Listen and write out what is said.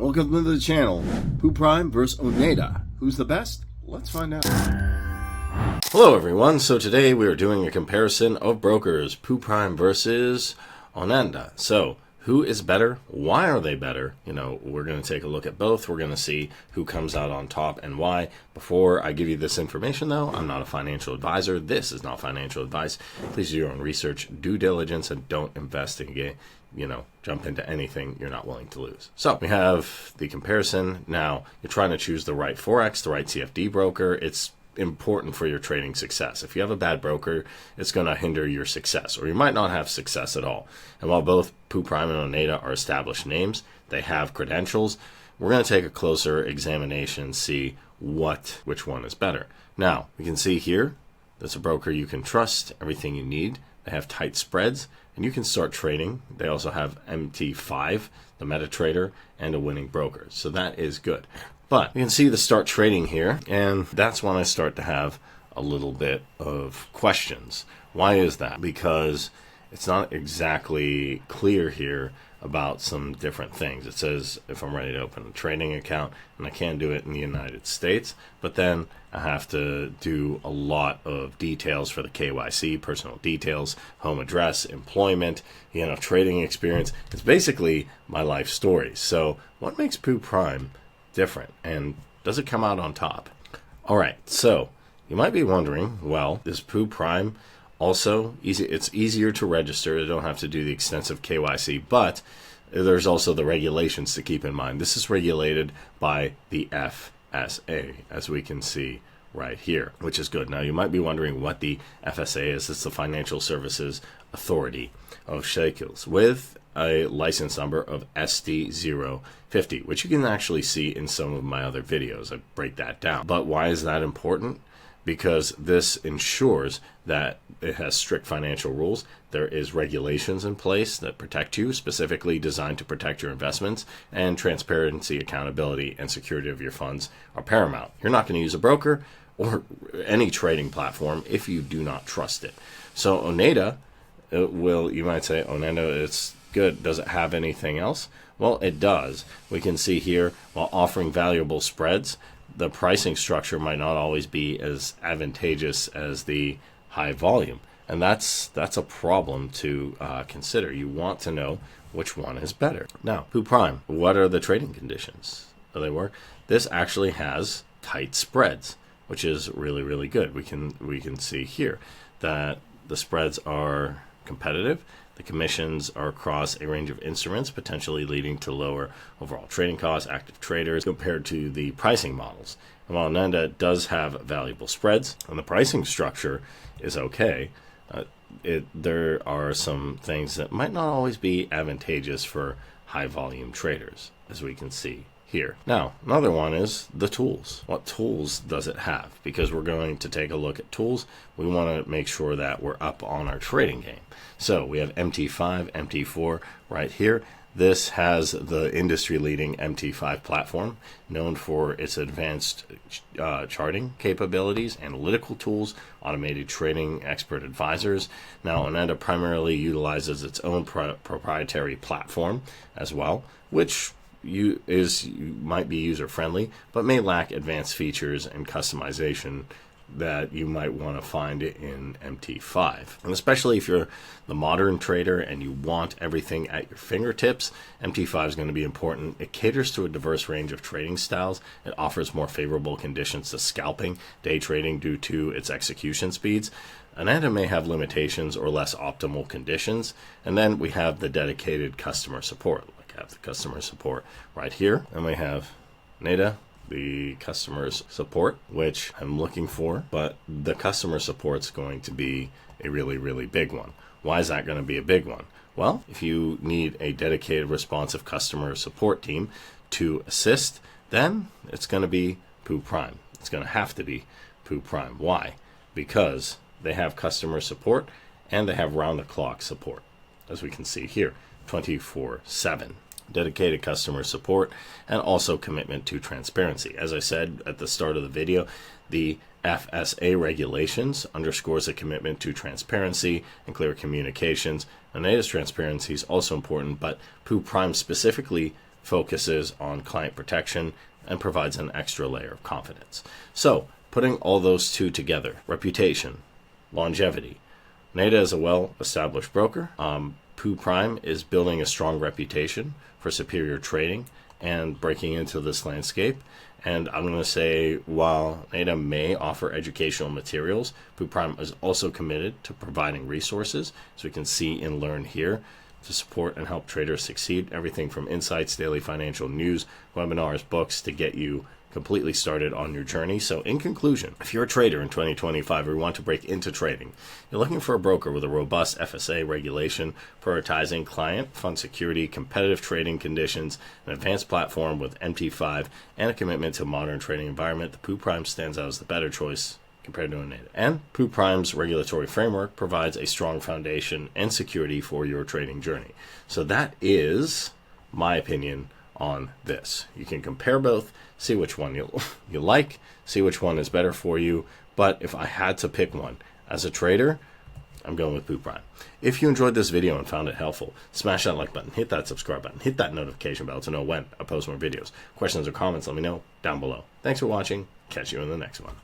Welcome to the channel. Pooprime versus Onanda. Who's the best? Let's find out. Hello everyone, so today we are doing a comparison of brokers, Pooprime versus Onanda. So, who is better? Why are they better? We're going to take a look at both. We're going to see who comes out on top and why. Before I give you this information though, I'm not a financial advisor. This is not financial advice. Please do your own research, due diligence, and don't investigate, jump into anything you're not willing to lose. So we have the comparison. Now you're trying to choose the right Forex, the right CFD broker. It's important for your trading success. If you have a bad broker, it's going to hinder your success, or you might not have success at all. And while both Pooprime and Onanda are established names, they have credentials. We're going to take a closer examination and see which one is better. Now, we can see here, that's a broker you can trust, everything you need. They have tight spreads, and you can start trading. They also have MT5, the MetaTrader, and a winning broker. So that is good. But you can see the start trading here, and that's when I start to have a little bit of questions. Why is that? Because it's not exactly clear here about some different things. It says if I'm ready to open a trading account, and I can do it in the United States, but then I have to do a lot of details for the KYC, personal details, home address, employment, trading experience. It's basically my life story. So what makes Pooprime different, and does it come out on top? All right, so you might be wondering, well, is Pooprime also easy? It's easier to register. You don't have to do the extensive KYC, but there's also the regulations to keep in mind. This is regulated by the FSA, as we can see right here, which is good. Now, you might be wondering what the FSA is. It's the Financial Services Authority of Shekels, with a license number of SD050, which you can actually see in some of my other videos. I break that down. But why is that important? Because this ensures that it has strict financial rules. There is regulations in place that protect you, specifically designed to protect your investments, and transparency, accountability, and security of your funds are paramount. You're not going to use a broker or any trading platform if you do not trust it. So Onanda you might say, Onanda, it's good. Does it have anything else? Well, it does. We can see here, while offering valuable spreads, the pricing structure might not always be as advantageous as the high volume. And that's a problem to consider. You want to know which one is better. Now, Pooprime, what are the trading conditions? Do they work? This actually has tight spreads, which is really, really good. We can see here that the spreads are competitive. The commissions are across a range of instruments, potentially leading to lower overall trading costs, active traders, compared to the pricing models. And while Onanda does have valuable spreads, and the pricing structure is okay, there are some things that might not always be advantageous for high volume traders, as we can see here. Now, another one is the tools. What tools does it have? Because we're going to take a look at tools, we want to make sure that we're up on our trading game. So we have MT5, MT4 right here. This has the industry-leading MT5 platform, known for its advanced charting capabilities, analytical tools, automated trading expert advisors. Now, Onanda primarily utilizes its own proprietary platform as well, which might be user-friendly, but may lack advanced features and customization that you might want to find in MT5. And especially if you're the modern trader and you want everything at your fingertips, MT5 is going to be important. It caters to a diverse range of trading styles. It offers more favorable conditions to scalping, day trading due to its execution speeds. Onanda may have limitations or less optimal conditions. And then we have the dedicated customer support. Like I have the customer support right here. And we have Onanda, the customer support, which I'm looking for, but the customer support's going to be a really, really big one. Why is that going to be a big one? Well, if you need a dedicated, responsive customer support team to assist, then it's going to be Pooprime. It's going to have to be Pooprime. Why? Because they have customer support and they have round-the-clock support, as we can see here, 24/7. Dedicated customer support, and also commitment to transparency. As I said at the start of the video, the FSA regulations underscores a commitment to transparency and clear communications. Onanda's transparency is also important, but Pooprime specifically focuses on client protection and provides an extra layer of confidence. So, putting all those two together, reputation, longevity. Onanda is a well-established broker. Pooprime is building a strong reputation for superior trading and breaking into this landscape. And I'm going to say, while Onanda may offer educational materials, Pooprime is also committed to providing resources, so we can see and learn here, to support and help traders succeed. Everything from insights, daily financial news, webinars, books to get you completely started on your journey. So in conclusion, if you're a trader in 2025 or you want to break into trading, you're looking for a broker with a robust FSA regulation, prioritizing client fund security, competitive trading conditions, an advanced platform with MT5, and a commitment to a modern trading environment, the Pooprime stands out as the better choice compared to Onanda. And Pooprime's regulatory framework provides a strong foundation and security for your trading journey. So that is my opinion on this. You can compare both, see which one you like, see which one is better for you. But if I had to pick one as a trader, I'm going with Pooprime. If you enjoyed this video and found it helpful, smash that like button, hit that subscribe button, hit that notification bell to know when I post more videos. Questions or comments, let me know down below. Thanks for watching. Catch you in the next one.